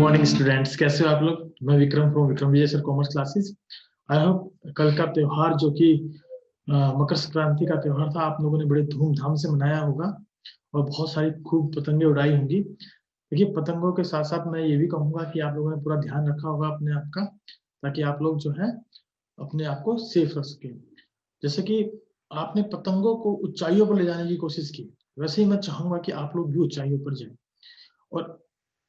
Morning students, कैसे हो आप लोग। मैं Vikram from Vikram Vijay sir commerce classes. I hope कल का त्योहार जो कि मकर संक्रांति का त्योहार था, आप लोगों ने बड़े धूमधाम से मनाया होगा और बहुत सारी खूब पतंगे उड़ाई होंगी। देखिए, पतंगों के साथ साथ मैं ये भी कहूंगा कि आप लोगों ने पूरा ध्यान रखा होगा अपने आप का, ताकि आप लोग जो है अपने आप को सेफ रख सके। जैसे कि आपने पतंगों को ऊंचाइयों पर ले जाने की कोशिश की, वैसे ही मैं चाहूंगा कि आप लोग भी ऊंचाइयों पर जाएं और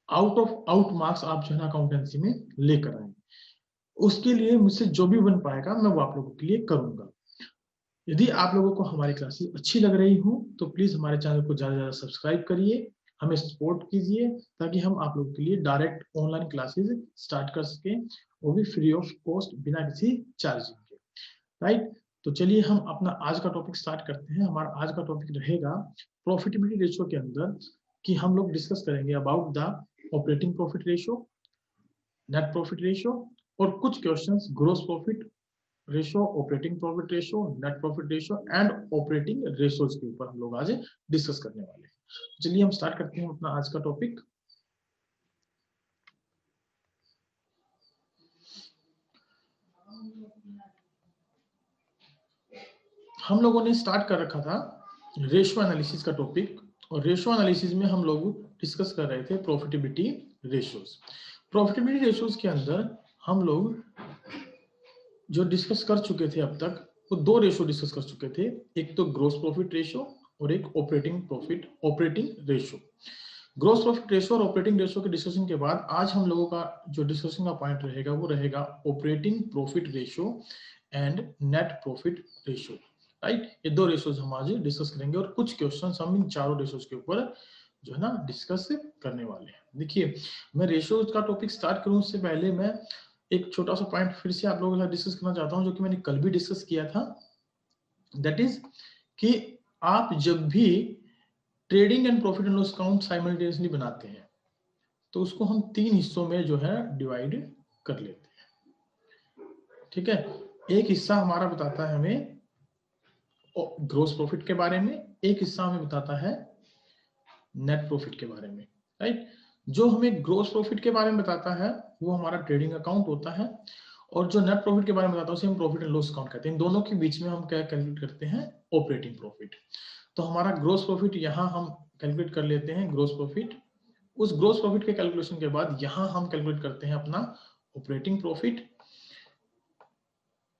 आउट मार्क्स आप जो है अकाउंटेंसी में लेकर आए। उसके लिए मुझसे जो भी बन पाएगा मैं वो आप लोगों के लिए करूंगा। यदि आप लोगों को हमारी क्लासेस अच्छी लग रही हो तो प्लीज हमारे चैनल को ज्यादा से ज्यादा सब्सक्राइब करिए, हमें सपोर्ट कीजिए, ताकि हम आप लोगों के लिए डायरेक्ट ऑनलाइन क्लासेस स्टार्ट कर सकें, वो भी फ्री ऑफ कॉस्ट, बिना किसी चार्जिंग के। राइट, तो चलिए हम अपना आज का टॉपिक स्टार्ट करते हैं। हमारा आज का टॉपिक रहेगा प्रॉफिटेबिलिटी रेशियो के अंदर कि हम लोग डिस्कस करेंगे about the operating profit ratio, net profit ratio और कुछ questions gross profit ratio, operating profit ratio, net profit ratio and operating ratios के ऊपर हम लोग आज डिस्कस करने वाले हैं। चलिए हम स्टार्ट करते हैं अपना आज का टॉपिक। हम लोगों ने स्टार्ट कर रखा था रेशियो एनालिसिस का टॉपिक, और रेशियो एनालिसिस में हम लोग डिस्कस कर रहे थे प्रॉफिटेबिलिटी रेशियोज। प्रॉफिटेबिलिटी रेशियोज के अंदर हम लोग जो डिस्कस कर चुके थे अब तक, वो दो रेशियो डिस्कस कर चुके थे, एक तो ग्रोस प्रॉफिट रेशियो और एक operating ratio. Gross profit ratio और ऑपरेटिंग रेशियो के डिस्कशन के बाद आज हम लोगों का जो डिस्कशन का पॉइंट रहेगा वो रहेगा operating profit ratio and net profit ratio. Right, ये दो रेशियोज हम आज डिस्कस करेंगे और कुछ क्वेश्चन हम इन चारों रेशियोज के ऊपर जो है ना डिस्कस करने वाले हैं। देखिए, मैं रेशियोज का टॉपिक स्टार्ट करूं उससे पहले मैं एक छोटा सा पॉइंट फिर से आप लोगों के साथ डिस्कस करना चाहता हूं, जो कि मैंने कल भी डिस्कस किया था। दैट इज कि आप जब भी trading and profit and loss account simultaneously बनाते हैं तो उसको हम तीन हिस्सों में जो है डिवाइड कर लेते हैं। ठीक है, एक हिस्सा हमारा बताता है हमें ग्रोस प्रॉफिट के बारे में, एक हिस्सा हमें बताता है नेट प्रॉफिट के बारे में। राइट, जो हमें ग्रोस प्रॉफिट के बारे में बताता है वो हमारा ट्रेडिंग अकाउंट होता है, और जो नेट प्रॉफिट के बारे में बताता है उसे हम प्रॉफिट एंड लॉस अकाउंट कहते हैं। इन दोनों के बीच में हम क्या कैलकुलेट करते हैं, ऑपरेटिंग प्रॉफिट। तो हमारा ग्रोस प्रॉफिट यहाँ हम कैलकुलेट कर लेते हैं ग्रोस प्रॉफिट। उस ग्रोस प्रॉफिट के कैलकुलेशन के बाद यहाँ हम कैलकुलेट करते हैं अपना ऑपरेटिंग प्रॉफिट,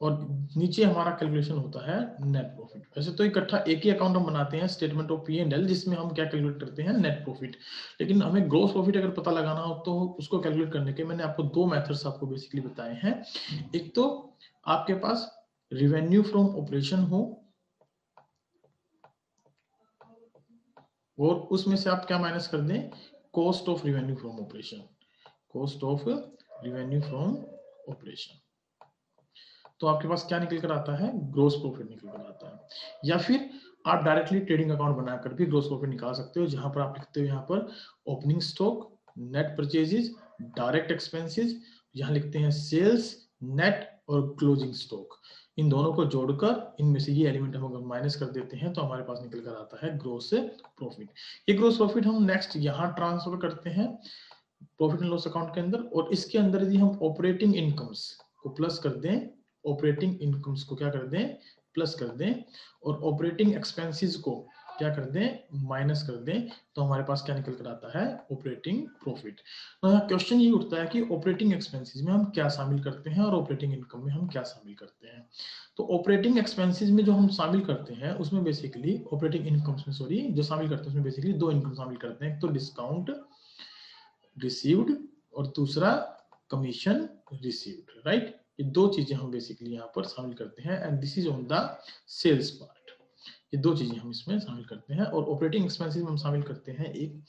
और नीचे हमारा कैलकुलेशन होता है नेट प्रॉफिट। वैसे तो इकट्ठा एक ही अकाउंट हम बनाते हैं, statement of P and L, जिसमें हम क्या कैलकुलेट करते हैं, नेट प्रॉफिट। लेकिन हमें ग्रोस प्रॉफिट अगर पता लगाना हो तो उसको कैलकुलेट करने के मैंने आपको दो मेथड्स आपको बेसिकली बताए हैं। एक तो आपके पास रिवेन्यू फ्रॉम ऑपरेशन हो, और उसमें से आप क्या माइनस कर दें, cost of revenue from operation, cost of revenue from operation. तो आपके पास क्या निकल कर आता है, ग्रोस प्रॉफिट निकल कर आता है। या फिर आप डायरेक्टली ट्रेडिंग अकाउंट बनाकर भी ग्रोस प्रॉफिट निकाल सकते हो, जहां पर आप लिखते हो यहाँ पर opening stock, net purchases, direct expenses, यहाँ लिखते हैं सेल्स, नेट और क्लोजिंग स्टॉक। इन दोनों को जोड़कर इनमें से ये एलिमेंट हम अगर माइनस कर देते हैं तो हमारे पास निकल कर आता है ग्रोस प्रॉफिट। ये ग्रोस प्रॉफिट हम नेक्स्ट यहाँ ट्रांसफर करते हैं प्रॉफिट एंड लॉस अकाउंट के अंदर, और इसके अंदर यदि हम ऑपरेटिंग इनकम्स को प्लस कर दें, ऑपरेटिंग इनकम्स को क्या कर दें, प्लस कर दें, और ऑपरेटिंग एक्सपेंसेस को क्या कर दें, माइनस कर दें, तो हमारे पास क्या निकल कर आता है, ऑपरेटिंग प्रॉफिट। तो यहाँ क्वेश्चन ये उठता है कि ऑपरेटिंग एक्सपेंसेस में हम क्या शामिल करते हैं और ऑपरेटिंग इनकम में हम क्या शामिल करते हैं। तो ऑपरेटिंग एक्सपेंसेस में जो हम शामिल करते हैं उसमें बेसिकली ऑपरेटिंग इनकम्स में सॉरी जो शामिल करते हैं उसमें बेसिकली दो इनकम शामिल करते हैं, एक तो डिस्काउंट रिसीव्ड और दूसरा कमीशन रिसीव्ड। राइट, ये दो चीजें हम बेसिकली यहाँ पर शामिल करते हैं, and this is on the sales part. ये दो चीजें हम इसमें शामिल करते हैं। और ऑपरेटिंग एक्सपेंसेस में हम शामिल करते हैं एक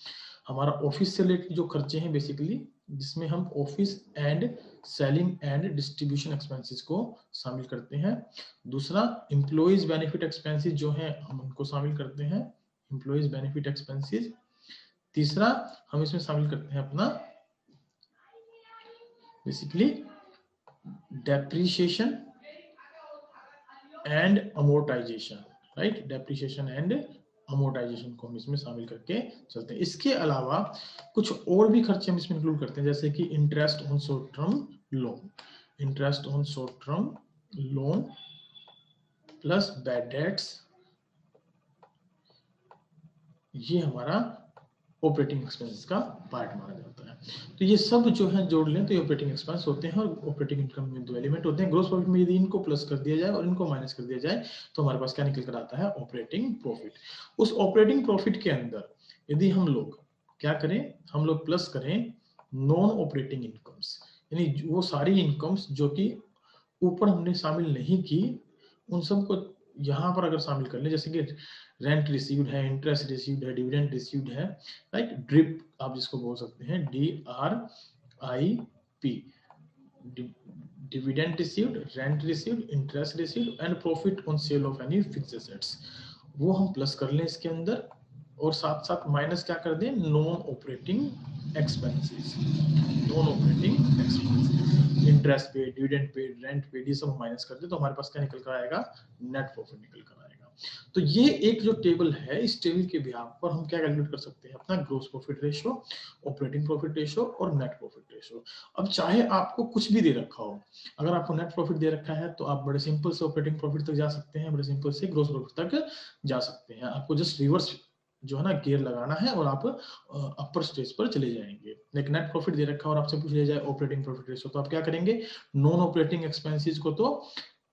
हमारा ऑफिस से रिलेटेड जो खर्चे हैं बेसिकली, जिसमें हम office and selling and distribution expenses को शामिल करते हैं। दूसरा एम्प्लॉइज बेनिफिट एक्सपेंसेस जो है हम उनको शामिल करते हैं, एम्प्लॉइज बेनिफिट एक्सपेंसेस। तीसरा हम इसमें शामिल करते हैं अपना basically depreciation and amortisation. Right, depreciation and amortisation को हम इसमें शामिल करके चलते हैं। इसके अलावा कुछ और भी खर्चे हम इसमें इंक्लूड करते हैं, जैसे कि interest on short term loan, interest on short term loan plus bad debts, ये हमारा ऑपरेटिंग एक्सपेंसेस का पार्ट माना जाता है। तो ये सब जो है जोड़ लें तो ये ऑपरेटिंग एक्सपेंस होते हैं, और ऑपरेटिंग इनकम में दो एलिमेंट होते हैं। ग्रॉस प्रॉफिट में यदि इनको प्लस कर दिया जाए और इनको माइनस कर दिया जाए तो हमारे पास क्या निकल कर आता है, ऑपरेटिंग प्रॉफिट। उस ऑपरेटिंग प्रॉफिट के अंदर यदि हम लोग क्या करें, हम लोग प्लस करें नॉन ऑपरेटिंग इनकम्स, यानी वो सारी इनकम्स जो कि ऊपर हमने शामिल नहीं की, उन सबको यहाँ पर अगर शामिल कर ले, जैसे कि रेंट रिसीव्ड है, इंटरेस्ट रिसीव्ड है, डिविडेंड रिसीव्ड है, राइट, ड्रिप आप जिसको बोल सकते हैं, DRIP, dividend received, rent received, interest received and profit on sale of any fixed assets, वो हम प्लस कर लें इसके अंदर, और साथ साथ माइनस क्या कर दें, non operating expenses, non operating expenses, interest paid, dividend paid, rent paid, ये सब माइनस कर दे तो हमारे पास क्या निकल कर आएगा, नेट प्रॉफिट निकल कर आएगा। तो ये एक जो टेबल है, इस टेबल के बिहाफ पर हम क्या कैलकुलेट कर सकते हैं, अपना gross profit ratio, operating profit ratio और नेट प्रॉफिट रेशो। अब चाहे आपको कुछ भी दे रखा हो, अगर आपको नेट प्रॉफिट दे रखा है तो आप बड़े सिंपल से ऑपरेटिंग प्रॉफिट तक जा सकते हैं, बड़े सिंपल से ग्रोस प्रॉफिट तक जा सकते हैं। आपको जस्ट रिवर्स जो है ना गियर लगाना है और आप अपर स्टेज पर चले जाएंगे। लेकिन नेट प्रॉफिट दे रखा है और आपसे पूछ लिया जाए ऑपरेटिंग प्रॉफिट रेशो, तो आप क्या करेंगे, नॉन ऑपरेटिंग एक्सपेंसेस को तो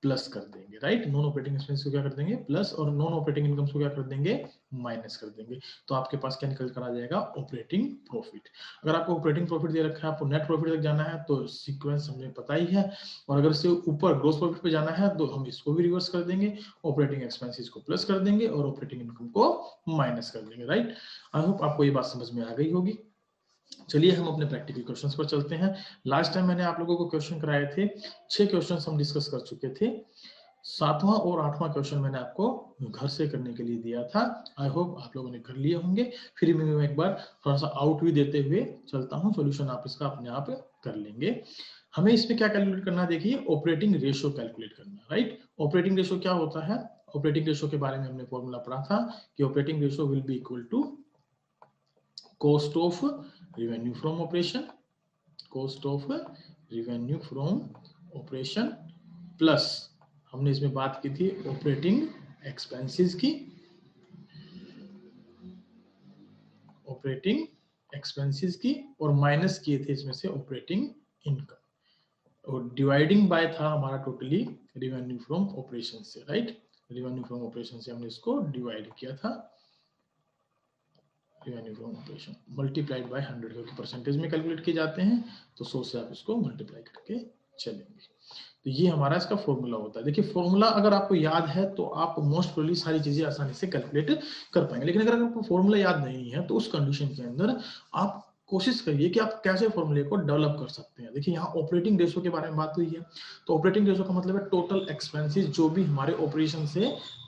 प्लस कर देंगे, राइट, नॉन ऑपरेटिंग एक्सपेंस को क्या कर देंगे, प्लस, और नॉन ऑपरेटिंग इनकम्स को क्या कर देंगे, माइनस कर देंगे। तो आपके पास क्या निकल कर आ जाएगा, ऑपरेटिंग प्रॉफिट। अगर आपको ऑपरेटिंग प्रॉफिट दे रखा है, आपको नेट प्रॉफिट तक जाना है तो सीक्वेंस हमें पता ही है, और अगर इससे ऊपर ग्रोस प्रॉफिट पे जाना है तो हम इसको भी रिवर्स कर देंगे, ऑपरेटिंग एक्सपेंसेस को प्लस कर देंगे और ऑपरेटिंग इनकम को माइनस कर देंगे, राइट। आई होप आपको ये बात समझ में आ गई होगी। चलिए हम अपने प्रैक्टिकल क्वेश्चंस पर चलते हैं। लास्ट टाइम मैंने आप लोगों को क्वेश्चन कराए थे, 6 क्वेश्चंस हम डिस्कस कर चुके थे, 7वां और 8वां क्वेश्चन मैंने आपको घर से करने के लिए दिया था। आई होप आप लोगों ने कर लिए होंगे। फिर मैं एक बार थोड़ा सा आउट भी देते हुए चलता हूं, सॉल्यूशन आप इसका अपने आप कर लेंगे। हमें इसमें क्या कैलकुलेट करना है, देखिए ऑपरेटिंग रेशियो कैलकुलेट करना, राइट। ऑपरेटिंग रेशियो क्या होता है, ऑपरेटिंग रेशियो के बारे में हमने फॉर्मूला पढ़ा था कि operating ratio will be equal to cost of revenue from operation, cost of revenue from operation plus, हमने इसमें बात की थी ऑपरेटिंग एक्सपेंसेस की, ऑपरेटिंग एक्सपेंसेस की, और माइनस किए थे इसमें से ऑपरेटिंग इनकम, और डिवाइडिंग बाय था हमारा टोटली रेवेन्यू फ्रॉम ऑपरेशन से, राइट। रेवेन्यू फ्रॉम ऑपरेशन से हमने इसको डिवाइड किया था, revenue from operation multiplied by 100, क्योंकि परसेंटेज में कैलकुलेट किए जाते हैं तो 100 से आप इसको मल्टीप्लाई करके चलेंगे। तो ये हमारा इसका फॉर्मूला होता है। देखिए फॉर्मूला अगर आपको याद है तो आप मोस्ट प्रोबेबली सारी चीजें आसानी से कैलकुलेट कर पाएंगे, लेकिन अगर आपको फॉर्मूला याद नहीं है तो उस कंडीशन के अंदर आप कोशिश करिए कि आप कैसे फॉर्मूले को डेवलप कर सकते हैं। देखिए यहाँ ऑपरेटिंग रेशो के बारे में बात हुई है, तो ऑपरेटिंग रेशो का मतलब है टोटल एक्सपेंसेस जो भी हमारे ऑपरेशन से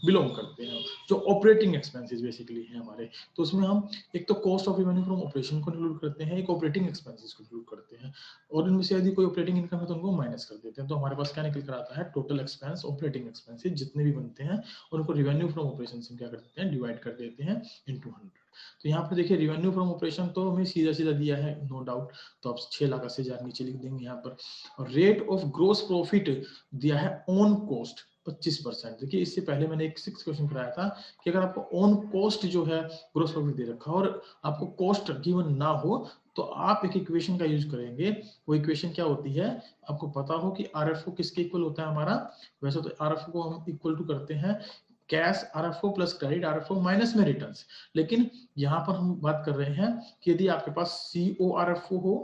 बिलोंग करते हैं, जो ऑपरेटिंग एक्सपेंसेस बेसिकली हैं हमारे। तो उसमें हम एक तो cost of revenue from operation को इंक्लूड करते हैं, एक ऑपरेटिंग एक्सपेंसेस को इंक्लूड करते हैं, और इनमें से यदि कोई ऑपरेटिंग इनकम है तो उनको माइनस कर देते हैं। तो हमारे पास क्या निकल कर आता है, टोटल एक्सपेंस, ऑपरेटिंग एक्सपेंसेस जितने भी बनते हैं उनको रेवेन्यू फ्रॉम ऑपरेशन से क्या कर देते हैं, डिवाइड कर देते हैं इनटू 100। तो यहाँ पर देखिए रेवेन्यू फ्रॉम ऑपरेशन तो हमें सीधा सीधा दिया है, नो डाउट, तो आप 6,80,000 नीचे लिख देंगे यहाँ पर, और रेट ऑफ ग्रोस प्रॉफिट दिया है ऑन कॉस्ट 25%। देखिए इससे पहले मैंने एक 6 क्वेश्चन कराया था कि अगर आपको ऑन कॉस्ट जो है ग्रोस प्रॉफिट दे रखा और आपको कॉस्ट गिवन ना हो तो आप एक इक्वेशन का यूज करेंगे। वो इक्वेशन क्या होती है, आपको पता हो कि आरएफओ किसके इक्वल होता है हमारा, वैसे तो आरएफओ को हम इक्वल टू करते हैं cash RFO plus credit RFO minus में रिटर्न्स, लेकिन यहाँ पर हम बात कर रहे हैं कि यदि आपके पास सीओ आरएफओ हो,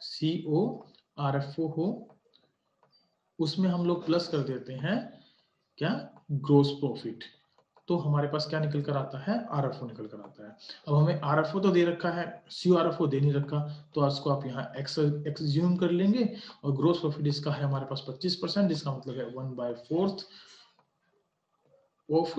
सीओ आरएफओ हो, उसमें हम लोग प्लस कर देते हैं क्या, ग्रोस प्रॉफिट, तो हमारे पास क्या निकल कर आता है, आरएफओ निकल कर आता है। अब हमें आरएफओ तो दे रखा है, सीओ आरएफओ दे नहीं रखा, तो इसको आप यहाँ एक्सज्यूम कर लेंगे, और ग्रोस प्रॉफिट इसका है हमारे पास 25%, जिसका मतलब है 1/4 of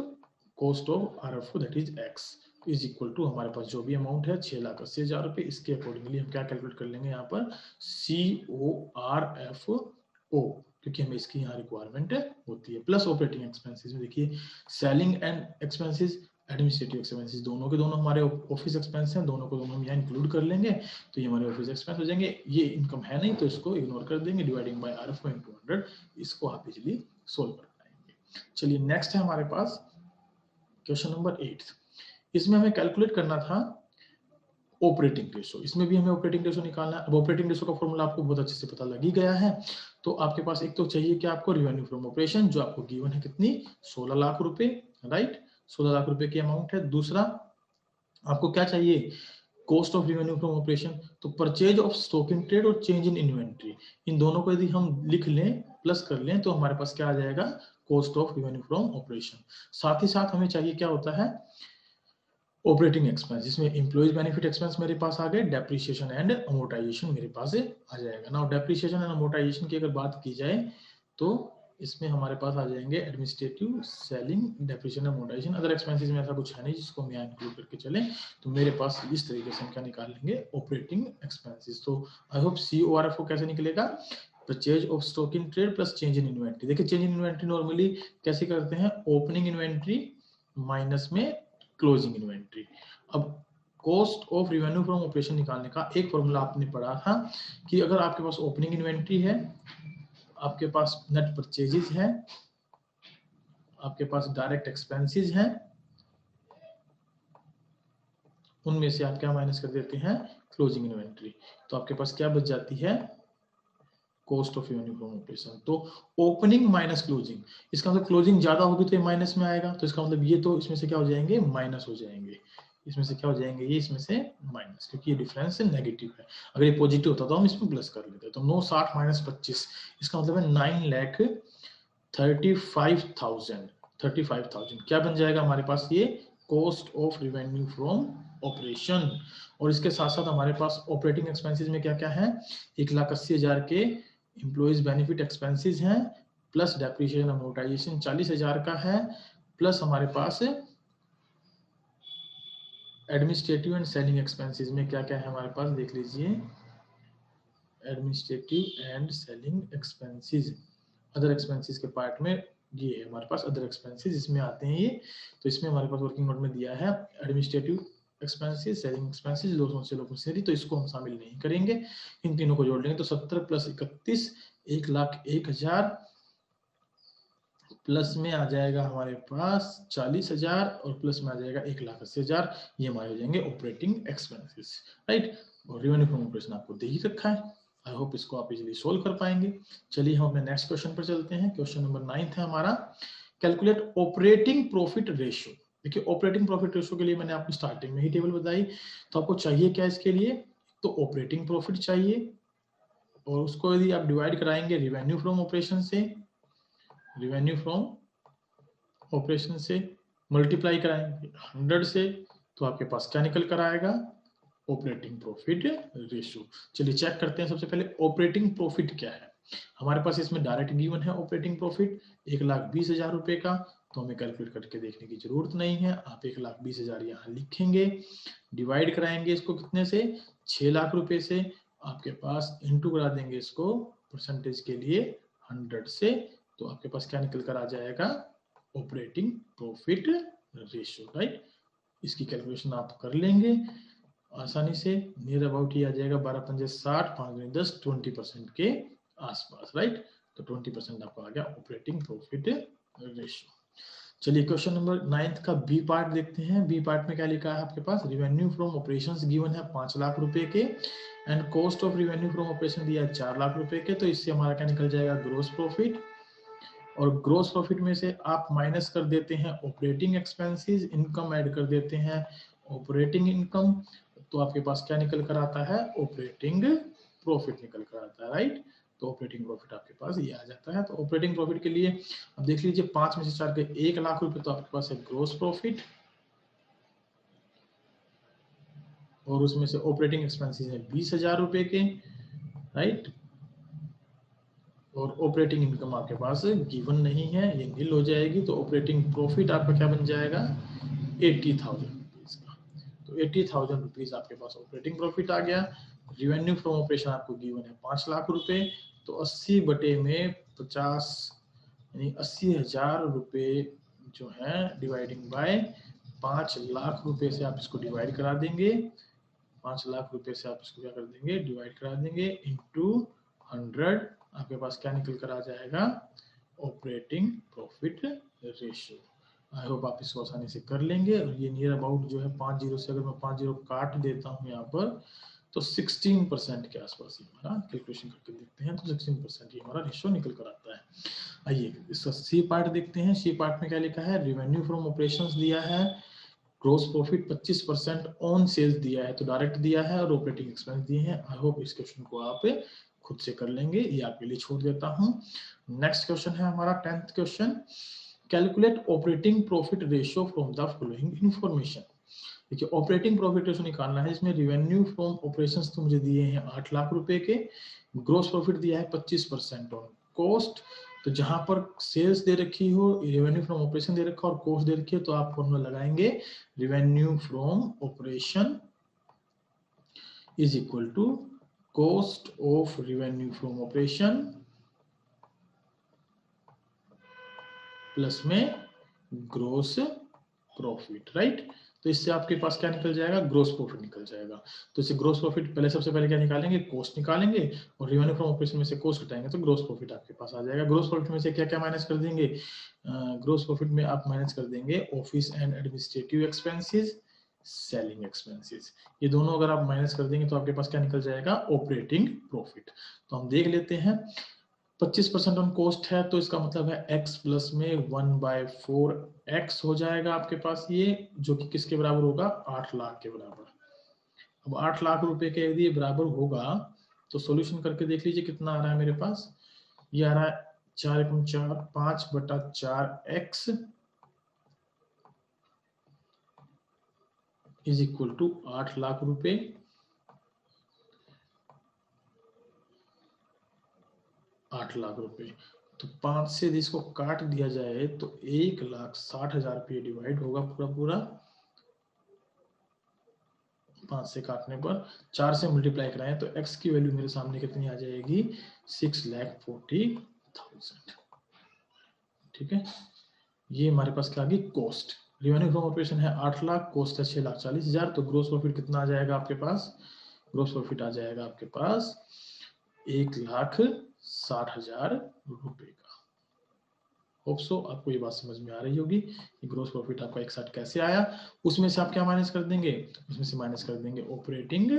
cost of RFO that is X is equal to, हमारे पास जो भी अमाउंट है 6,80,000 रुपए, इसके अकॉर्डिंगली हम क्या कैलकुलेट कर लेंगे यहाँ पर, CORFO, क्योंकि हमें इसकी यहाँ रिक्वायरमेंट होती है। प्लस ऑपरेटिंग एक्सपेंसेस में देखिए selling and expenses, administrative expenses, दोनों के दोनों हमारे ऑफिस एक्सपेंस हैं, दोनों को दोनों हम यहाँ इंक्लूड कर लेंगे, तो ये हमारे ऑफिस एक्सपेंस हो जाएंगे। ये इनकम है नहीं तो इसको इग्नोर कर देंगे, डिवाइडिंग बाय RFO × 100, इसको आप इजीली सोल्व कर पाएंगे। चलिए नेक्स्ट है हमारे पास क्वेश्चन नंबर 8। इसमें हमें कैलकुलेट करना था ऑपरेटिंग रेशो। इसमें भी हमें ऑपरेटिंग रेशो निकालना है। अब ऑपरेटिंग रेशो का फॉर्मूला आपको बहुत अच्छे से पता लग ही गया है। तो आपके पास एक तो चाहिए कि आपको रिवेन्यू फ्रॉम ऑपरेशन, जो आपको गिवन है कितनी, 16 लाख रुपए, राइट, 16 लाख रुपए की अमाउंट है। दूसरा आपको क्या चाहिए, cost of revenue from operation. तो purchase of stock in trade और चेंज इन इन्वेंट्री, इन दोनों को यदि हम लिख लें, प्लस कर लें, तो हमारे पास क्या आ जाएगा, cost of revenue from operation. साथ ही साथ हमें चाहिए क्या होता है, ऑपरेटिंग एक्सपेंस, जिसमें एम्प्लॉइज बेनिफिट एक्सपेंस मेरे पास आ गए, डेप्रिसिएशन एंड अमोर्टाइजेशन मेरे पास आ जाएगा। नाउ डेप्रिसिएशन एंड अमोर्टाइजेशन की अगर बात की जाए तो इसमें हमारे पास आ जाएंगे administrative, selling, depreciation, amortisation. Other expenses में ऐसा कुछ है नहीं जिसको हम यहाँ इंक्लूड करके चले, तो मेरे पास इस तरीके से हम क्या निकाल लेंगे, ऑपरेटिंग एक्सपेंसेस। तो आई होप CORFO कैसे निकलेगा, purchase of stock in trade plus change in inventory. देखिए चेंज इन इन्वेंट्री नॉर्मली कैसे करते हैं, ओपनिंग इन्वेंट्री माइनस में क्लोजिंग इन्वेंट्री। अब cost of revenue from operation निकालने का एक फॉर्मूला आपने पढ़ा था कि अगर आपके पास ओपनिंग इन्वेंट्री है, आपके पास नेट परचेजेस है, आपके पास डायरेक्ट एक्सपेंसेस हैं, उनमें से आप क्या माइनस कर देते हैं, क्लोजिंग इन्वेंट्री, तो आपके पास क्या बच जाती है, cost of revenue from operation. तो ओपनिंग माइनस क्लोजिंग, इसका मतलब क्लोजिंग ज्यादा होगी तो ये माइनस में आएगा, तो इसका मतलब ये तो इसमें से क्या हो जाएंगे, माइनस हो जाएंगे, इसमें से क्या हो जाएंगे, ये इसमें से माइनस, क्योंकि ये डिफरेंस नेगेटिव है। अगर ये पॉजिटिव होता तो हम इसमें प्लस कर लेते। तो 9 60 माइनस 25, इसका मतलब है 9,35,000 क्या बन जाएगा हमारे पास, ये cost of revenue from operation. और इसके साथ साथ हमारे पास ऑपरेटिंग एक्सपेंसेस में क्या क्या है, 1,80,000 के एम्प्लॉइज बेनिफिट एक्सपेंसेस हैं, प्लस डेप्रिसिएशन अमोर्टाइजेशन 40,000 का है, प्लस हमारे पास एडमिनिस्ट्रेटिव एंड सेलिंग एक्सपेंसेस में क्या क्या है हमारे पास, देख लीजिए, administrative and selling expenses, other expenses के पार्ट में ये है हमारे पास अदर एक्सपेंसेस, इसमें आते हैं ये। तो इसमें हमारे पास वर्किंग नोट में दिया है administrative expenses, selling expenses, loan, तो इसको हम शामिल नहीं करेंगे, इन तीनों को जोड़ लेंगे। तो 70 प्लस 31, 1,01,000, प्लस में आ जाएगा हमारे पास 40,000, और प्लस में आ जाएगा 1,80,000, ये हमारे हो जाएंगे ऑपरेटिंग एक्सपेंसेस, राइट। और रेवेन्यू फ्रॉम ऑपरेशन आपको दे ही रखा है, आई होप इसको आप इजीली सोल्व कर पाएंगे। चलिए हम अपने नेक्स्ट क्वेश्चन पर चलते हैं। क्वेश्चन नंबर 9 है हमारा, कैलकुलेट ऑपरेटिंग प्रॉफिट रेशियो। देखिए ऑपरेटिंग प्रॉफिट रेशियो के लिए मैंने आपको स्टार्टिंग में ही टेबल बताई, तो आपको चाहिए क्या इसके लिए, तो ऑपरेटिंग प्रॉफिट चाहिए, और उसको यदि आप डिवाइड कराएंगे रिवेन्यू फ्रॉम ऑपरेशन से, रिवेन्यू फ्रॉम ऑपरेशन से मल्टीप्लाई कराएंगे 100 से, तो आपके पास क्या निकल कर आएगा, ऑपरेटिंग प्रॉफिट रेशियो। चलिए चेक करते हैं। सबसे पहले ऑपरेटिंग प्रॉफिट क्या है, हमारे पास इसमें डायरेक्ट गिवन है ऑपरेटिंग प्रॉफिट 1,20,000 रुपए का, तो हमें कैलकुलेट करके देखने की जरूरत नहीं है। आप 1,20,000 यहाँ लिखेंगे, डिवाइड कराएंगे इसको कितने से, 6 लाख रुपए से, आपके पास इंटू करा देंगे इसको परसेंटेज के लिए 100 से, तो आपके पास क्या निकल कर आ जाएगा, ऑपरेटिंग प्रॉफिट रेशियो, राइट। इसकी कैलकुलेशन आप कर लेंगे आसानी से, नियर अबाउट ही आ जाएगा 12 पंजे 60, 5 दूनी 10, 20% के आसपास, राइट। तो 20% आपका आ गया ऑपरेटिंग प्रॉफिट रेशियो। चलिए क्वेश्चन नंबर 9 का बी पार्ट देखते हैं। बी पार्ट में क्या लिखा है आपके पास, रिवेन्यू फ्रॉम ऑपरेशंस गिवन है 5 लाख रुपए के, and cost of revenue from operation दिया है 4 लाख रुपए के, तो इससे हमारा क्या निकल जाएगा, ग्रोस प्रॉफिट। और ग्रोस प्रॉफिट में से आप माइनस कर देते हैं ऑपरेटिंग एक्सपेंसेस, इनकम ऐड कर देते हैं ऑपरेटिंग इनकम, तो आपके पास क्या निकल कर आता है, ऑपरेटिंग प्रॉफिट निकल कर आता है, राइट। तो ऑपरेटिंग प्रॉफिट आपके पास ये आ जाता है। तो ऑपरेटिंग प्रॉफिट के लिए अब देख लीजिए 5 में से 4 के 1 लाख रुपए, तो आपके पास है ग्रोस प्रॉफिट, और उसमें से ऑपरेटिंग एक्सपेंसेस है 20,000 रुपए के, राइट। और ऑपरेटिंग इनकम आपके पास गिवन नहीं है, ये नील हो जाएगी, तो ऑपरेटिंग प्रॉफिट आपका क्या बन जाएगा, 80,000 रुपीज का। तो 80,000 रुपीज आपके पास ऑपरेटिंग प्रॉफिट आ गया। रिवेन्यू फ्रॉम ऑपरेशन आपको गिवन है 5 लाख रुपए, तो 80 बटे में 50 यानी 80,000 रुपए जो है डिवाइडिंग बाय 5 लाख रुपए से आप इसको डिवाइड करा देंगे। 5 लाख रुपए से आप इसको क्या कर देंगे, डिवाइड करा देंगे इनटू 100। आपके पास क्या निकल कर आ जाएगा, operating profit ratio. I hope आप इसको आसानी से कर लेंगे। और ये नियर अबाउट जो है 5 जीरो से अगर मैं 5 जीरो काट देता हूँ यहाँ पर तो 16% के आसपास ही हमारा कैलकुलेशन करके देखते हैं तो 16% ही हमारा रेशियो निकल कर आता है। आइए इसका सी पार्ट देखते हैं। सी पार्ट में क्या लिखा है, रेवेन्यू फ्रॉम ऑपरेशंस दिया है, ग्रोस प्रॉफिट 25% ऑन सेल्स दिया है तो डायरेक्ट दिया है, और ऑपरेटिंग एक्सपेंस दिए हैं। आई होप इस क्वेश्चन को आप खुद से कर लेंगे, ये आपके लिए छोड़ देता हूं। नेक्स्ट क्वेश्चन है हमारा 10th question, calculate operating profit ratio from the following information. देखिए ऑपरेटिंग प्रॉफिट रेशियो निकालना है, इसमें रेवेन्यू फ्रॉम ऑपरेशंस तो मुझे दिए हैं 8 लाख रुपए के, ग्रोस प्रॉफिट दिया है 25% ऑन कॉस्ट। तो जहां पर सेल्स दे रखी हो, रेवेन्यू फ्रॉम ऑपरेशन दे रखा और कॉस्ट दे रखी है, तो आप फॉर्मूला लगाएंगे revenue from operation is equal to cost of revenue from operation plus में ग्रोस प्रॉफिट, राइट। तो इससे आपके पास क्या निकल जाएगा, ग्रोस प्रॉफिट निकल जाएगा। तो इससे ग्रोस प्रॉफिट पहले सबसे पहले क्या निकालेंगे, कॉस्ट निकालेंगे, और रेवेन्यू फ्रॉम ऑपरेशन में से कॉस्ट घटाएंगे तो ग्रोस प्रॉफिट आपके पास आ जाएगा। ग्रोस प्रॉफिट में से क्या क्या माइनस कर देंगे, ग्रोस प्रॉफिट में आप माइनस कर देंगे office and administrative expenses, selling expenses. ये दोनों अगर आप माइनस कर देंगे तो आपके पास क्या निकल जाएगा, ऑपरेटिंग प्रॉफिट। तो हम देख लेते हैं, 25% ऑन कॉस्ट है तो इसका मतलब है x प्लस में 1/4x हो जाएगा आपके पास, ये जो कि किसके बराबर होगा, 8 लाख के बराबर। अब 8 लाख रुपए के यदि बराबर होगा तो सॉल्यूशन करके देख लीजिए कितना आ रहा है मेरे पास। ये आ रहा है 4 एकम 4, 5/4x is equal to 8 lakh रुपए। 8 लाख रुपए तो 5 से यदि इसको काट दिया जाए तो 1,60,000 रुपये डिवाइड होगा पूरा पूरा। 5 से काटने पर 4 से मल्टीप्लाई कराएं तो x की वैल्यू मेरे सामने कितनी आ जाएगी, 6,40,000। ठीक है, ये हमारे पास क्या आ गई, कॉस्ट। रेवेन्यू फ्रॉम ऑपरेशन है 8 लाख, कॉस्ट है 6,40,000, तो ग्रोस प्रॉफिट कितना आ जाएगा आपके पास, ग्रोस प्रॉफिट आ जाएगा आपके पास 1,60,000 रुपए का। होप सो आपको ये बात समझ में आ रही होगी कि ग्रोस प्रॉफिट आपका एक साथ कैसे आया। उसमें से आप क्या माइनस कर देंगे, उसमें से माइनस कर देंगे ऑपरेटिंग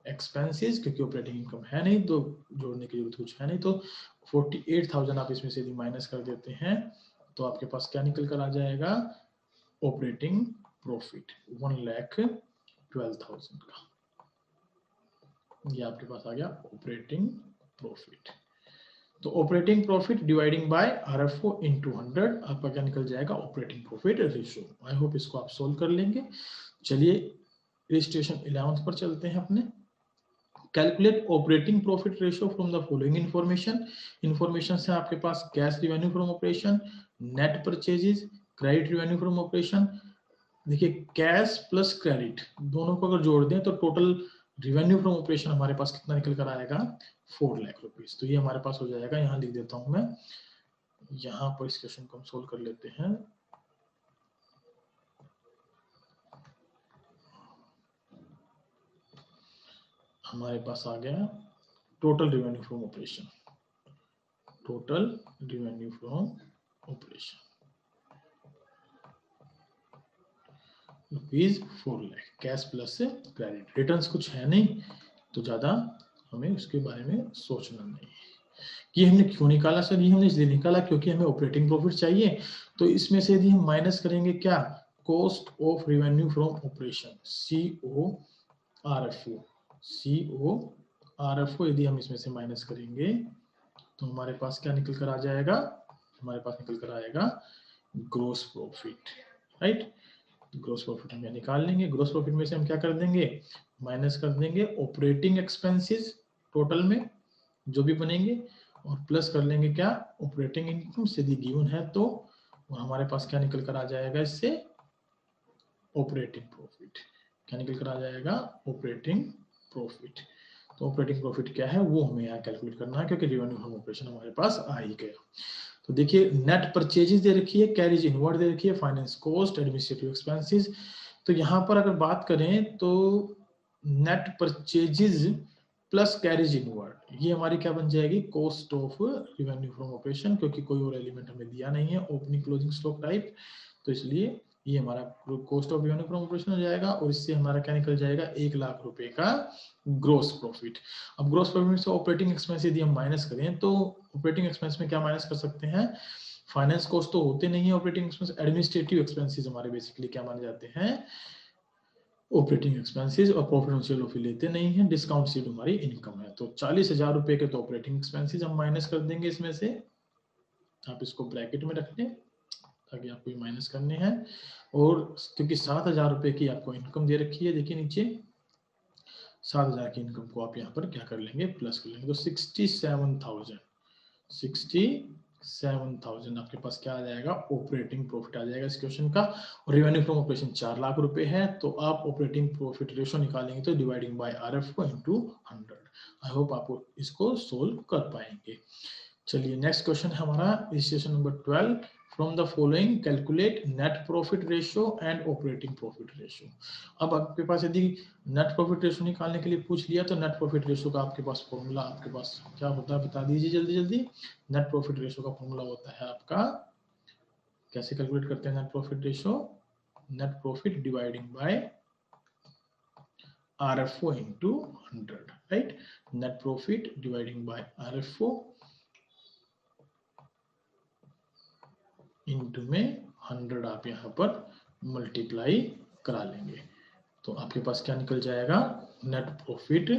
एक्सपेंसेस, क्योंकि ऑपरेटिंग इनकम है नहीं तो जोड़ने की जरूरत कुछ है नहीं, तो 48,000 आप इसमें से यदि माइनस कर देते हैं तो आपके पास क्या निकल कर आ जाएगा, ऑपरेटिंग प्रॉफिट 1,12,000 का। ये आपके पास आ गया ऑपरेटिंग प्रॉफिट। तो operating profit dividing by RFO into 100 आपका क्या निकल जाएगा, operating profit ratio. I hope इसको आप सोल्व कर लेंगे। चलिए इलस्ट्रेशन 11th पर चलते हैं अपने। Calculate operating profit ratio from the following information. Information से आपके पास cash revenue from operation, net purchases, credit revenue from operation. देखिए कैश प्लस क्रेडिट दोनों को अगर जोड़ दें तो टोटल रिवेन्यू फ्रॉम ऑपरेशन हमारे पास कितना निकल कर आएगा, 4 लाख रुपीज। तो ये हमारे पास हो जाएगा, यहाँ लिख देता हूं मैं, यहाँ पर इस क्वेश्चन को हम सोल्व कर लेते हैं। हमारे पास आ गया total revenue from operation, total revenue from operation rupees 4 lakh, cash plus credit. Returns कुछ है नहीं तो ज्यादा हमें उसके बारे में सोचना नहीं है। ये हमने क्यों निकाला सर, ये हमने इसलिए निकाला क्योंकि हमें ऑपरेटिंग प्रॉफिट चाहिए। तो इसमें से यदि हम माइनस करेंगे क्या, cost of revenue from operation, CORFO यदि हम इसमें से माइनस करेंगे तो हमारे पास क्या निकल कर आ जाएगा, हमारे पास निकल कर आएगा gross profit, right. Gross profit हम निकाल लेंगे। ग्रोस प्रॉफिट में से हम क्या कर देंगे, माइनस कर देंगे ऑपरेटिंग एक्सपेंसेस टोटल में जो भी बनेंगे, और प्लस कर लेंगे क्या, ऑपरेटिंग इनकम यदि गिवन है तो हमारे पास क्या निकल कर आ जाएगा, इससे ऑपरेटिंग प्रॉफिट क्या निकल कर आ जाएगा, ऑपरेटिंग प्रॉफिट। तो ऑपरेटिंग प्रॉफिट क्या है वो हमें यहाँ कैलकुलेट करना है, क्योंकि रिवेन्यू फ्रॉम ऑपरेशन हमारे पास आ ही गया। तो देखिए नेट परचेजेस दे रखी है, कैरेज इनवर्ड दे रखी है, फाइनेंस कॉस्ट, एडमिनिस्ट्रेटिव एक्सपेंसेस। तो यहाँ पर अगर बात करें तो net purchases plus carriage inward ये हमारी क्या बन जाएगी, cost of revenue from operation, क्योंकि कोई और एलिमेंट हमें दिया नहीं है ओपनिंग क्लोजिंग स्टॉक टाइप, तो इसलिए ये हमारा cost of revenue from operation हो जाएगा। और इससे हमारा क्या निकल जाएगा, 1 लाख रुपए का ग्रोस प्रॉफिट। अब ग्रोस प्रॉफिट से ऑपरेटिंग एक्सपेंस यदि हम माइनस करें तो ऑपरेटिंग एक्सपेंस में क्या माइनस कर सकते हैं, फाइनेंस कॉस्ट तो होते नहीं है ऑपरेटिंग एक्सपेंस, एडमिनिस्ट्रेटिव एक्सपेंसेस हमारे बेसिकली क्या माने जाते हैं, ऑपरेटिंग एक्सपेंसेस, और प्रॉफिट ऑन सेल ऑफ लेते नहीं है, डिस्काउंट सीट हमारी इनकम है। तो 40,000 रुपए के तो ऑपरेटिंग एक्सपेंसेस हम माइनस कर देंगे इसमें से, आप इसको ब्रैकेट में रख लें ताकि आपको ये माइनस करने हैं। और क्योंकि 7,000 रुपए की आपको इनकम दे रखी है, देखिए नीचे 7,000 की इनकम को आप यहाँ पर क्या कर लेंगे, प्लस कर लेंगे, तो 67,000 आपके पास क्या आ जाएगा, ऑपरेटिंग प्रॉफिट आ जाएगा इस क्वेश्चन का। और रिवेन्यू फ्रॉम ऑपरेशन 4 लाख रुपए है, तो आप ऑपरेटिंग प्रॉफिट रेशियो निकालेंगे तो डिवाइडिंग बाय आरएफ को इनटू 100। आई होप आप इसको सोल्व कर पाएंगे। चलिए नेक्स्ट क्वेश्चन है हमारा question number 12, from the following calculate net profit ratio and operating profit ratio. अब आपके पास यदि नेट प्रॉफिट रेशियो निकालने के लिए पूछ लिया तो नेट प्रॉफिट रेशियो का आपके पास फॉर्मूला आपके पास क्या होता है, बता दीजिए जल्दी जल्दी। नेट प्रॉफिट रेशियो का फॉर्मूला होता है आपका, कैसे कैलकुलेट करते हैं net profit ratio, net profit dividing by RFO into 100, right? Net profit dividing by RFO into में 100 आप यहाँ पर मल्टीप्लाई करा लेंगे, तो आपके पास क्या निकल जाएगा, नेट प्रॉफिट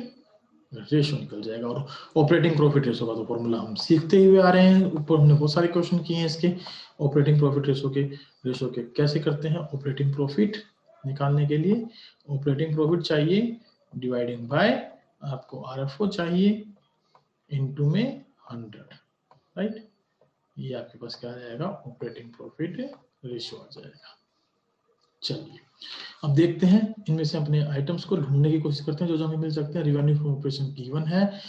रेशियो निकल जाएगा। और ऑपरेटिंग प्रॉफिट रेशियो का तो फॉर्मूला हम सीखते हुए आ रहे हैं, ऊपर हमने बहुत सारे क्वेश्चन किए हैं इसके ऑपरेटिंग प्रॉफिट रेशियो के कैसे करते हैं। ऑपरेटिंग प्रॉफिट निकालने के लिए ऑपरेटिंग प्रॉफिट चाहिए डिवाइडिंग बाय आपको आरएफओ चाहिए इनटू में 100, राइट। ये आपके पास क्या आ जाएगा, ऑपरेटिंग प्रॉफिट रेशियो आ जाएगा। चलिए अब देखते हैं इनमें से अपने आइटम्स को ढूंढने की कोशिश करते हैं जो हमें मिल सकते हैं। रिवेन्यू फ्रॉम ऑपरेशन गिवन है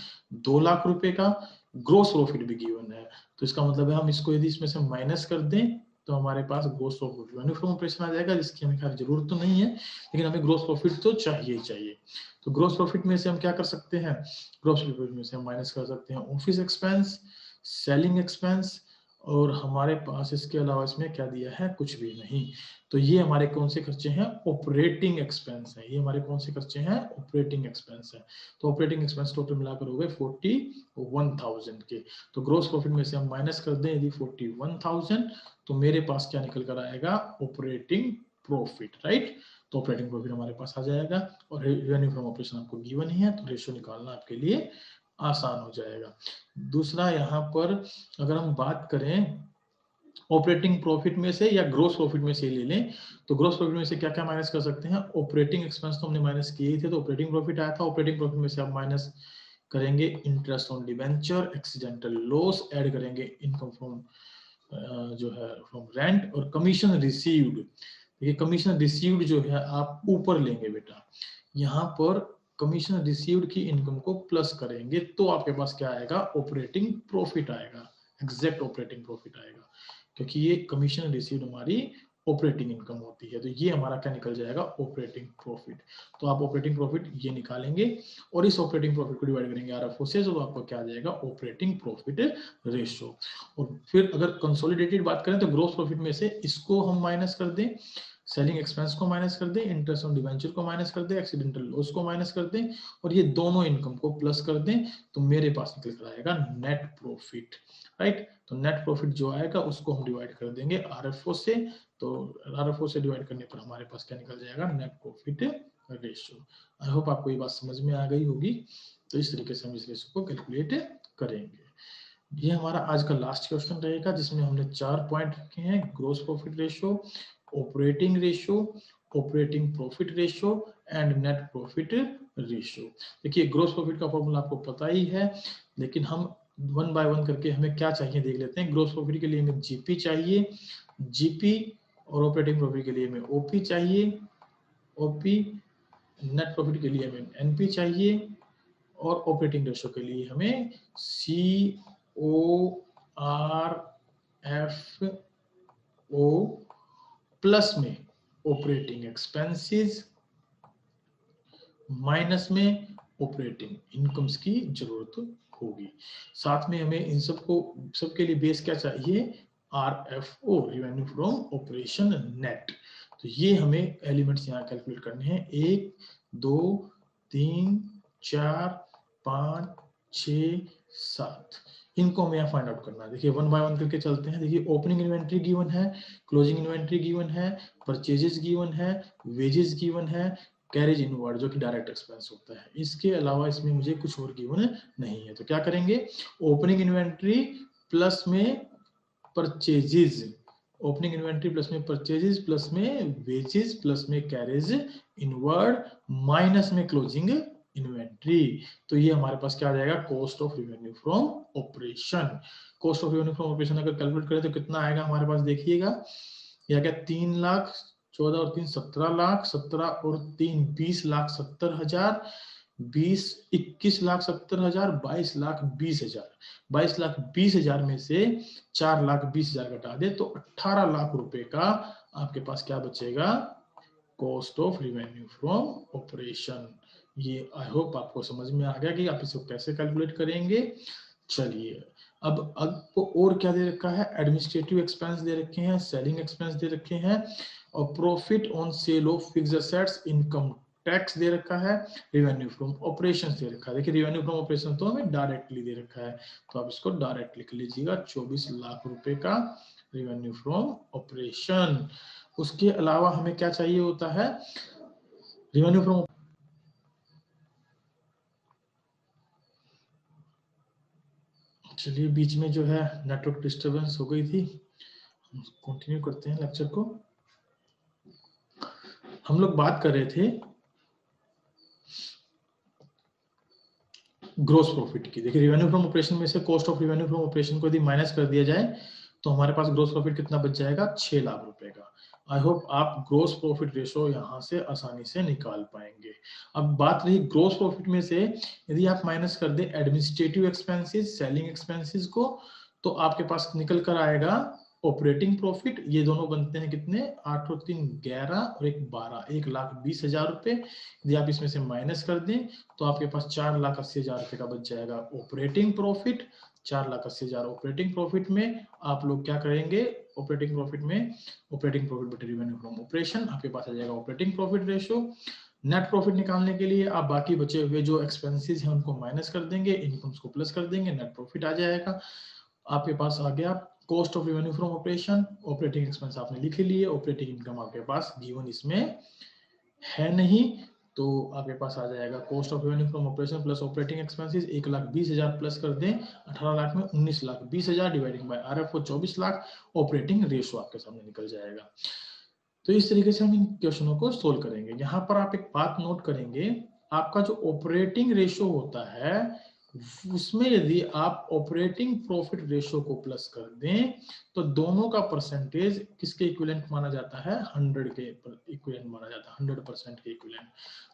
2 लाख रुपए का, ग्रोस प्रॉफिट भी गिवन है, तो इसका मतलब है हम इसको यदि इसमें से माइनस कर दें तो हमारे पास gross profit revenue from operation आ जाएगा, जिसकी हमें खैर जरूरत तो नहीं है, लेकिन हमें ग्रोस प्रॉफिट तो चाहिए ही चाहिए। तो ग्रोस प्रॉफिट में से हम क्या कर सकते हैं, ग्रोस प्रॉफिट में से हम माइनस कर सकते हैं ऑफिस एक्सपेंस, सेलिंग एक्सपेंस, और हमारे पास इसके अलावा इसमें क्या दिया है, कुछ भी नहीं। तो ये हमारे कौन से खर्चे हैं, ऑपरेटिंग एक्सपेंस है, ये हमारे कौन से खर्चे हैं, ऑपरेटिंग एक्सपेंस है। तो ऑपरेटिंग एक्सपेंस टोटल मिलाकर हो गए 41,000 के। तो ग्रोस प्रॉफिट में से हम माइनस कर दें यदि 41,000, तो मेरे पास क्या निकल कर आएगा, ऑपरेटिंग प्रॉफिट, राइट। तो ऑपरेटिंग प्रॉफिट हमारे पास आ जाएगा, और रेवेन्यू फ्रॉम ऑपरेशन आपको गिवन ही है, तो रेशियो निकालना आपके लिए आसान हो जाएगा। दूसरा यहाँ पर अगर हम बात करें ऑपरेटिंग प्रॉफिट में से या ग्रोस प्रॉफिट में से ले लें, तो ग्रोस प्रॉफिट में से क्या क्या माइनस कर सकते हैं, ऑपरेटिंग एक्सपेंस तो हमने माइनस किए ही थे, तो ऑपरेटिंग प्रॉफिट आया था। ऑपरेटिंग प्रॉफिट में से आप माइनस करेंगे interest on debenture, accidental loss, add करेंगे इनकम फ्रॉम जो है फ्रॉम रेंट, और कमीशन रिसीव्ड। देखिए कमीशन रिसीव्ड जो है आप ऊपर लेंगे बेटा, यहाँ पर कमीशन रिसीव्ड की इनकम को प्लस करेंगे तो आपके पास क्या आएगा, ऑपरेटिंग प्रॉफिट आएगा, एग्जैक्ट ऑपरेटिंग प्रॉफिट आएगा, क्योंकि ये कमीशन रिसीव्ड हमारी ऑपरेटिंग इनकम होती है, तो ये हमारा क्या निकल जाएगा, ऑपरेटिंग प्रॉफिट। तो आप ऑपरेटिंग प्रॉफिट ये निकालेंगे और इस ऑपरेटिंग प्रॉफिट को डिवाइड करेंगे आरएफओ से, तो आपको क्या आ जाएगा, ऑपरेटिंग प्रॉफिट रेशियो। और फिर अगर कंसोलिडेटेड बात करें तो ग्रोस प्रॉफिट में से इसको हम माइनस कर दें, सेलिंग एक्सपेंस को माइनस कर दें, इंटरेस्ट ऑन डिवेंचर को माइनस कर दें, एक्सीडेंटल लॉस को माइनस कर दें, और ये दोनों इनकम को प्लस कर दें, तो मेरे पास निकल कर आएगा नेट प्रॉफिट, राइट। तो नेट प्रॉफिट जो आएगा उसको हम डिवाइड कर देंगे आरएफओ से, तो आरएफओ से डिवाइड करने पर हमारे पास क्या निकल जाएगा, net profit ratio. I hope आपको ये बात समझ में आ गई होगी। तो इस तरीके से हम इस रेशियो को कैलकुलेट करेंगे। ये हमारा आज का लास्ट क्वेश्चन रहेगा, जिसमें हमने 4 पॉइंट रखे हैं, gross profit ratio, operating ratio, operating profit ratio and net profit ratio. देखिए ग्रोस प्रॉफिट का फॉर्मूला आपको पता ही है, लेकिन हम वन बाय वन करके हमें क्या चाहिए देख लेते हैं। ग्रोस प्रॉफिट के लिए हमें जीपी चाहिए, जीपी, और ऑपरेटिंग प्रॉफिट के लिए हमें ओपी चाहिए, ओपी, नेट प्रॉफिट के लिए हमें एनपी चाहिए, और ऑपरेटिंग रेशियो के लिए हमें CORFO प्लस में ऑपरेटिंग एक्सपेंसेस माइनस में ऑपरेटिंग इनकम्स की जरूरत होगी। साथ में हमें इन सबके लिए बेस क्या चाहिए, RFO revenue from operation net. तो ये हमें एलिमेंट्स यहाँ कैलकुलेट करने हैं, 1 2 3 4 5 6 7, इनको हमें यहाँ फाइंड आउट करना है। देखिए 1 बाय 1 करके चलते हैं। देखिए ओपनिंग इन्वेंट्री गिवन है, क्लोजिंग इन्वेंट्री गिवन है, परचेजेस गिवन है, वेजेस गिवन है, कैरेज इनवर्ड जो कि डायरेक्ट एक्सपेंस होता है। इसके अलावा इसमें मुझे कुछ और गिवन नहीं है। तो क्या करेंगे, ओपनिंग इन्वेंट्री प्लस में परचेजेस, ओपनिंग इन्वेंट्री प्लस में परचेजेस प्लस में वेजेस प्लस में कैरेज इनवर्ड माइनस में क्लोजिंग इन्वेंट्री। तो ये हमारे पास क्या आ जाएगा, cost of revenue from operation. Cost of revenue from operation अगर कैलकुलेट करें तो कितना आएगा हमारे पास, देखिएगा यह क्या 3 लाख 14 और 3 17 लाख, 17 और 3 20 लाख 70 हजार, 20 21 लाख 70 हजार, 22 लाख 20 हजार। 22 लाख 20 हजार में से 4 लाख 20 हजार घटा दे तो 18 लाख रुपए का आपके पास क्या बचेगा, cost of revenue from operation. ये आई होप आपको समझ में आ गया कि आप इसको कैसे कैलकुलेट करेंगे। चलिए अब और क्या दे रखा है, एडमिनिस्ट्रेटिव एक्सपेंस दे रखे हैं, सेलिंग एक्सपेंस दे रखे हैं, और profit on sale of fixed assets, income tax दे रखा है, रेवेन्यू फ्रॉम ऑपरेशंस दे रखा है। देखिए रेवेन्यू फ्रॉम ऑपरेशन तो हमें डायरेक्टली दे रखा है, तो आप इसको डायरेक्ट लिख लीजिएगा, 24 लाख रुपए का रेवेन्यू फ्रॉम ऑपरेशन। उसके अलावा हमें क्या चाहिए होता है, रेवेन्यू फ्रॉम, चलिए बीच में जो है नेटवर्क डिस्टरबेंस हो गई थी, हम कंटिन्यू करते हैं लेक्चर को। हम लोग बात कर रहे थे ग्रोस प्रॉफिट की। देखिए रेवेन्यू फ्रॉम ऑपरेशन में से cost of revenue from operation को यदि माइनस कर दिया जाए तो हमारे पास ग्रोस प्रॉफिट कितना बच जाएगा, 6 लाख रुपए का। आई होप आप ग्रोस प्रॉफिट रेशो यहां से आसानी से निकाल पाएंगे। अब बात रही ग्रोस प्रॉफिट में से यदि आप माइनस कर दे एडमिनिस्ट्रेटिव एक्सपेंसेस, सेलिंग एक्सपेंसेस को, तो आपके पास निकल कर आएगा ऑपरेटिंग प्रॉफिट। ये दोनों बनते हैं कितने, 8 और 3 11 और 1 12, 1,20,000 रुपए। यदि आप इसमें से माइनस कर दें तो आपके पास 4,80,000 रुपए का बच जाएगा ऑपरेटिंग प्रॉफिट। 4,80,000 ऑपरेटिंग प्रॉफिट में आप लोग क्या करेंगे, ऑपरेटिंग प्रॉफिट में ऑपरेटिंग प्रॉफिट बटे रेवेन्यू फ्रॉम ऑपरेशन, आपके पास आ जाएगा operating profit ratio. Net profit निकालने के लिए आप बाकी बचे हुए जो एक्सपेंसेस हैं उनको माइनस कर देंगे, इनकम्स को प्लस कर देंगे, नेट प्रॉफिट आ जाएगा। आपके पास आ गया cost of revenue from operation, operating expense आपने लिख लिए, ऑपरेटिंग इनकम आपके पास गिवन इसमें है नहीं, तो आपके पास आ जाएगा cost of revenue from operation plus operating expenses 1,20,000 plus कर दें 18 लाख में 19,20,000 dividing by RFO 24 lakh, operating ratio आपके सामने निकल जाएगा। तो इस तरीके से हम इन क्वेश्चनों को सोल्व करेंगे। यहाँ पर आप एक बात नोट करेंगे, आपका जो ऑपरेटिंग रेशो होता है उसमें यदि आप ऑपरेटिंग प्रॉफिट रेशो को प्लस कर दें तो दोनों का परसेंटेज किसके इक्विवेलेंट माना जाता है, 100 के इक्विवेलेंट माना जाता है, 100% के इक्विवेलेंट।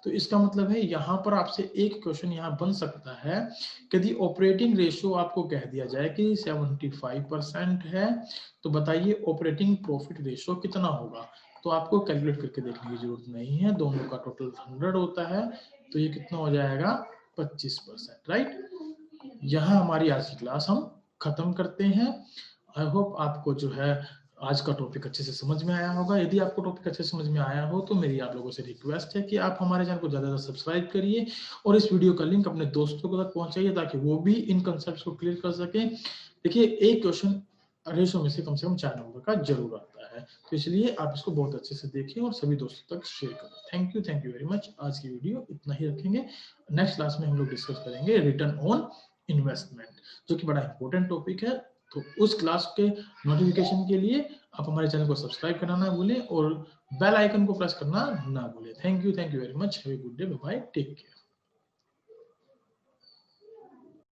तो इसका मतलब है यहाँ पर आपसे एक क्वेश्चन यहाँ बन सकता है, यदि ऑपरेटिंग रेशो आपको कह दिया जाए कि 75% है तो बताइए ऑपरेटिंग प्रॉफिट रेशो कितना होगा। तो आपको कैलकुलेट करके देखने की जरूरत नहीं है, दोनों का टोटल 100 होता है, तो ये कितना हो जाएगा 25%, राइट। यहाँ हमारी आज की क्लास हम खत्म करते हैं। आई होप आपको जो है आज का टॉपिक अच्छे से समझ में आया होगा। यदि आपको टॉपिक अच्छे से समझ में आया हो तो मेरी आप लोगों से रिक्वेस्ट है कि आप हमारे चैनल को ज्यादा से सब्सक्राइब करिए और इस वीडियो का लिंक अपने दोस्तों को तक पहुंचाइए ताकि वो भी इन कंसेप्ट को क्लियर कर सके। देखिए एक क्वेश्चन रेशो में से कम 4 नंबर का जरूर आता है, तो इसलिए आप इसको बहुत अच्छे से देखें और सभी दोस्तों तक शेयर करें। Thank you very much. आज की वीडियो इतना ही रखेंगे। नेक्स्ट क्लास में हम लोग डिस्कस करेंगे रिटर्न ऑन इन्वेस्टमेंट, जो कि बड़ा इंपॉर्टेंट टॉपिक है। तो उस क्लास के नोटिफिकेशन के लिए आप हमारे चैनल को सब्सक्राइब करना ना भूलें और बेल आइकन को प्रेस करना ना भूलें। Thank you very much. Have a good day, bye bye, take care.